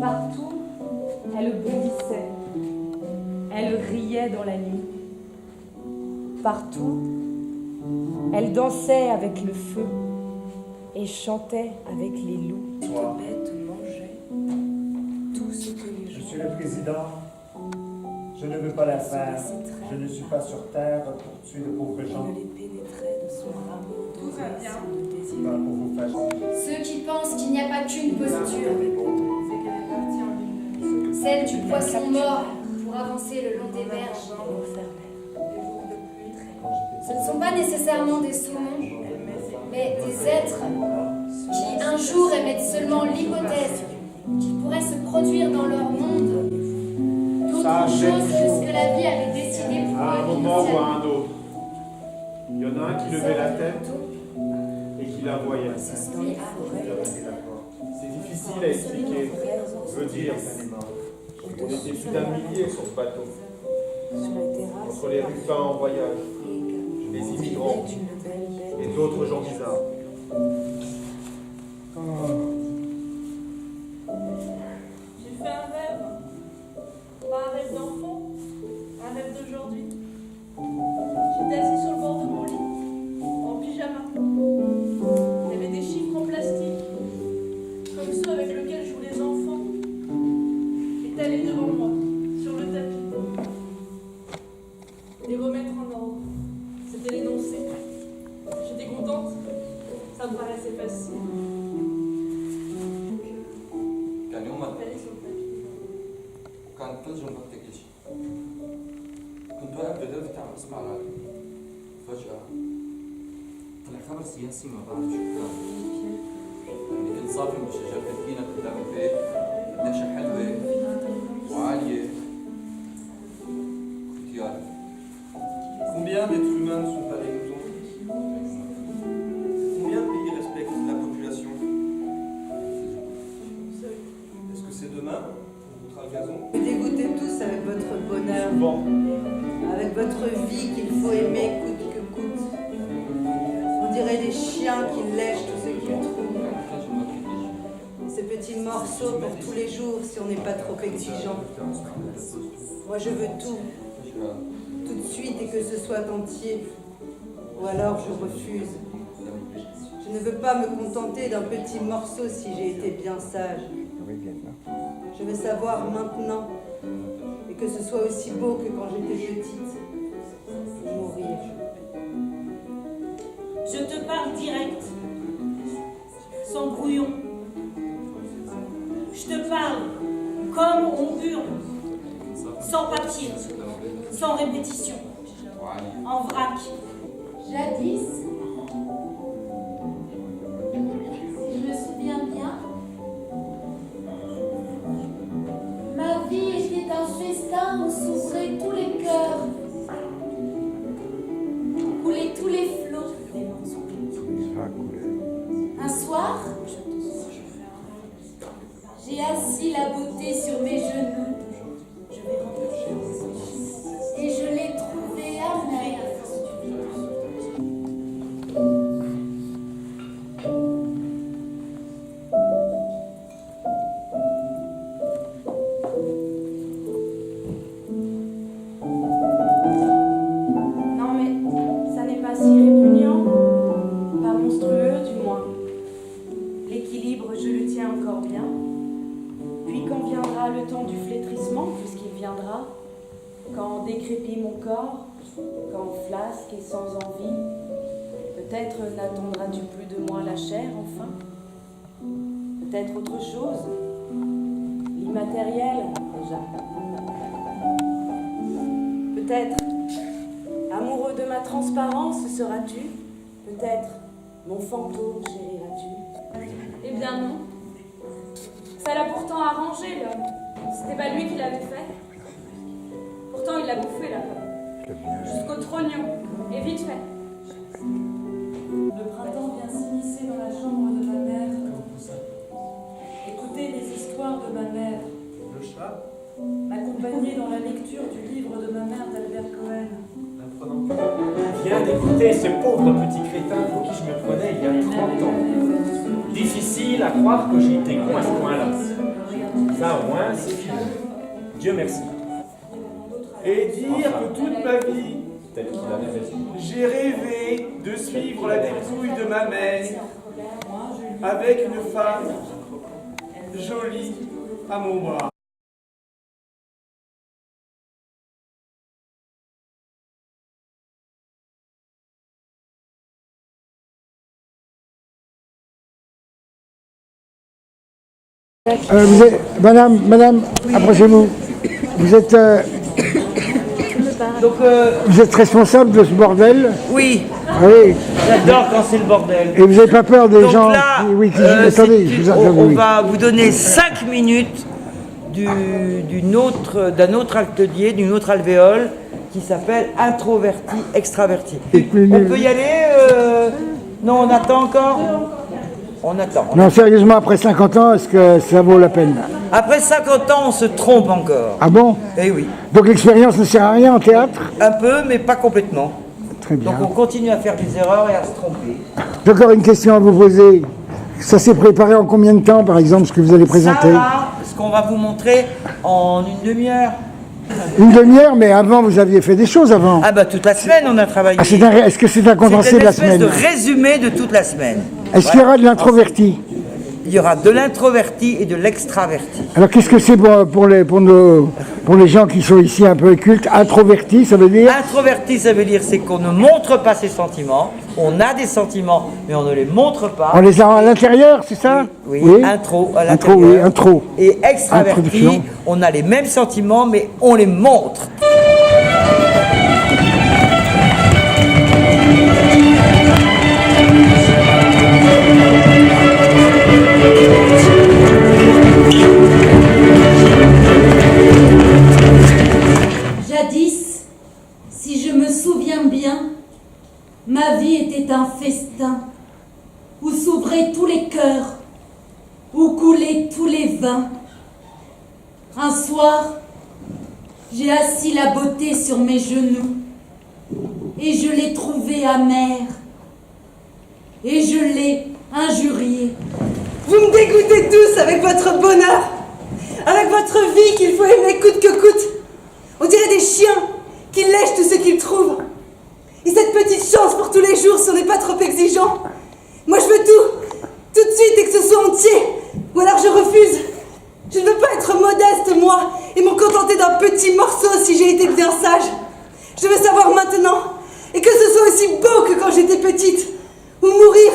Partout, elle bondissait, elle riait dans la nuit. Partout, elle dansait avec le feu et chantait avec les loups. Cette bête mangeait tout ce que les gens... Monsieur le Président, je ne veux pas la faire. Je ne suis pas sur terre pour tuer de pauvres gens. les pénétrait de son rameau. Tout va bien. Pas pour vous fâcher. Ceux qui pensent qu'il n'y a pas qu'une posture, C'est qu'elle est partie en lune. celle du poisson mort pour avancer le long des berges. Ce ne sont pas nécessairement des saumons, mais des êtres qui un jour émettent seulement l'hypothèse qu'il pourrait se produire dans leur monde d'autres choses que ce que la vie avait décidé pour À un eux moment ou à initialement. un autre. Il y en a un qui levait la tête et qui la voyait. C'est difficile à expliquer. Je veux dire, on était plus d'un millier sur ce bateau. Entre les rufins en voyage, les immigrants et d'autres gens bizarres. J'ai fait un rêve. Pas un rêve d'enfant, un rêve d'aujourd'hui. J'étais assis sur le bord de mon lit, en pyjama. Il y avait des chiffres en plastique, comme ceux avec lesquels jouent les enfants, étalés devant moi, sur le tapis. Les remettre en ordre, c'était l'énoncé. J'étais contente, ça me paraissait facile. كان يومك J'allais sur le tapis. كان الثلج مغطي كل شيء. كنت واقف بغرفتي عم بسمع راديو. فجأة طلع خبر سياسي ما بعرف شو كان. يعني كنت صافي من شجرة الفينة قدام البيت قديشها حلوة وعالية واختياري. Combien d'êtres humains ne sont pas des moutons? Combien de pays respectent la population? Est-ce que c'est demain pour votre algason? Vous dégoûtez tous avec votre bonheur, Souvent, avec votre vie qu'il faut aimer coûte que coûte. On dirait des chiens qui lèchent tout ce qu'ils trouvent. الثلج مغطي كل شيء. Ces petits morceaux pour tous les jours si on n'est pas trop exigeant. Moi je veux tout, فجأة tout de suite et que ce soit entier. Ou alors je refuse. Je ne veux pas me contenter d'un petit morceau si j'ai été bien sage. Je veux savoir maintenant, et que ce soit aussi beau que quand j'étais petite, mourir. Je te parle direct, sans brouillon. Je te parle comme on hurle, sans papier, sans répétition, وعالية. en vrac. Jadis, si je me souviens bien, ma vie était un festin où s'ouvraient tous les cœurs, coulaient tous les flots. Un soir, j'ai assis la beauté sur mes genoux et je l'ai trouvée amère. Non mais ça n'est pas si répugnant, pas monstrueux du moins. L'équilibre, je le tiens encore bien. Puis quand viendra le temps du flétrissement, puisqu'il viendra, quand décrépit mon corps, quand flasque et sans envie, peut-être n'attendras-tu plus de moi la chair enfin. Peut-être autre chose, l'immatériel déjà. Peut-être, amoureux de ma transparence seras-tu. Peut-être, mon fantôme chériras-tu. Eh bien non. Ça l'a pourtant arrangé, l'homme. C'était pas lui qui l'avait fait. Pourtant, il l'a bouffé, la pomme. Jusqu'au trognon. Et vite fait. Le printemps vient s'immiscer dans la chambre de ma mère. Écoutez les histoires de ma mère. Le chat? M'accompagner dans la lecture du livre de ma mère d'Albert Cohen. Viens d'écouter ce pauvre petit crétin pour qui je me prenais il y a 30 ans. Difficile à croire que j'étais con à ce point-là. Ça, au moins, c'est fini. Dieu merci. Et dire que toute ma vie, Peut-être qu'il avait raison. j'ai rêvé de suivre la dépouille de ma mère avec une femme jolie à mon bras. Madame, approchez-vous. Vous êtes, vous êtes responsable de ce bordel? Oui. Ah oui. J'adore quand c'est le bordel. Et vous n'avez pas peur des Donc gens là, attendez, je vous attends. on va vous donner 5 minutes d'un autre atelier, d'une autre alvéole qui s'appelle introverti, extraverti. On peut y aller Non, on attend encore. On attend. Non, sérieusement, après 50 ans, est-ce que ça vaut la peine? Après 50 ans, on se trompe encore. Ah bon? Eh oui. Donc l'expérience ne sert à rien en théâtre? Un peu, mais pas complètement. Très bien. Donc on continue à faire des erreurs et à se tromper. J'ai encore une question à vous poser. Ça s'est préparé en combien de temps, par exemple, ce que vous allez présenter? Ça, là, ce qu'on va vous montrer en une demi-heure. Une demi-heure, mais avant, vous aviez fait des choses avant. Ah bah toute la semaine, on a travaillé. Ah, est-ce que c'est un condensé de la semaine? C'est une espèce de résumé de toute la semaine. Est-ce qu'il y aura de l'introverti? Il y aura de l'introverti et de l'extraverti. Alors qu'est-ce que c'est pour les gens qui sont ici un peu cultes? Introverti, ça veut dire? Introverti, ça veut dire c'est qu'on ne montre pas ses sentiments. On a des sentiments, mais on ne les montre pas. On les a à l'intérieur, c'est ça? Oui, intro à l'intérieur. Oui, intro. Et extraverti, on a les mêmes sentiments, mais on les montre. Jadis, si je me souviens bien, ma vie était un festin où s'ouvraient tous les cœurs, où coulaient tous les vins. Un soir, j'ai assis la beauté sur mes genoux et je l'ai trouvée amère et je l'ai injuriée. Vous me dégoûtez tous avec votre bonheur, avec votre vie qu'il faut aimer coûte que coûte. On dirait des chiens qui lèchent tout ce qu'ils trouvent. Et cette petite chance pour tous les jours si on n'est pas trop exigeant. Moi je veux tout de suite et que ce soit entier. Ou alors je refuse. Je ne veux pas être modeste moi et m'en contenter d'un petit morceau si j'ai été bien sage. Je veux savoir maintenant et que ce soit aussi beau que quand j'étais petite. Ou mourir.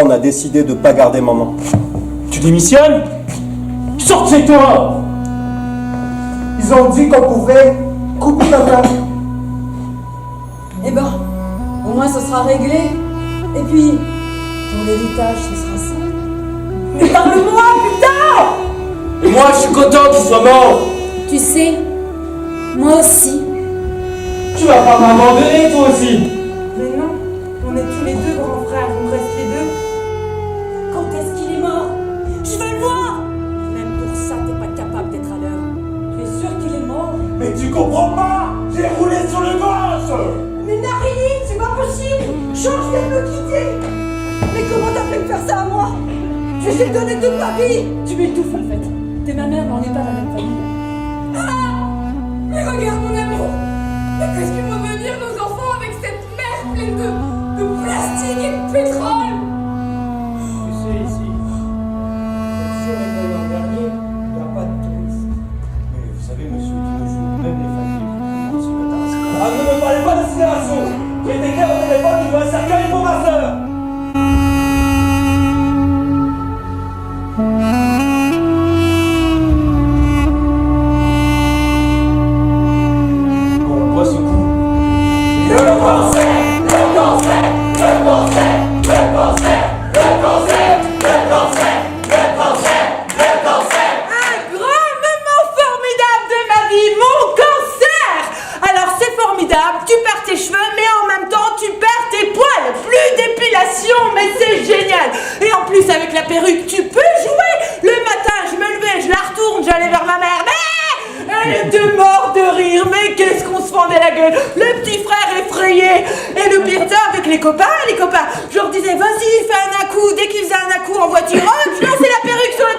On a décidé de pas garder maman. Tu démissionnes? Sors de chez toi! Ils ont dit qu'on pouvait couper ta femme. Eh ben, au moins ce sera réglé. Et puis, pour l'héritage, ce sera ça. Mais parle-moi, putain! Et moi, je suis content qu'il soit mort. Tu sais, moi aussi. Tu vas pas m'abandonner, toi aussi. Mais non, on est tous les deux grands frères, on reste les deux. Quand est-ce qu'il est mort? Je veux le voir! Même pour ça, t'es pas capable d'être à l'heure. Tu es sûr qu'il est mort? Mais tu comprends pas! J'ai roulé sur le gosse! Mais Narine, c'est pas possible! Change vient de me quitter! Mais comment t'as fait de faire ça à moi? Je t'ai donné toute ma vie! Tu m'étouffes en fait. T'es ma mère, mais on n'est pas la même famille. Ah! Mais regarde mon amour! Mais qu'est-ce qu'ils vont devenir nos enfants avec cette mer pleine de plastique et de pétrole? Tu sais, ici, si on est l'an dernier, il n'y a pas de touristes. Mais vous savez, monsieur, de nos jours, même les familles se mettent à la. Ah, ne me parlez pas d'incinération! J'ai été clair au téléphone, je veux un cercueil pour ma soeur! qu'est-ce qu'on se fendait la gueule. Le petit frère effrayé. Et le pire, avec les copains, je leur disais, vas-y, fais un à-coup. Dès qu'ils faisaient un à-coup en voiture, hop, je lançais la perruque sur le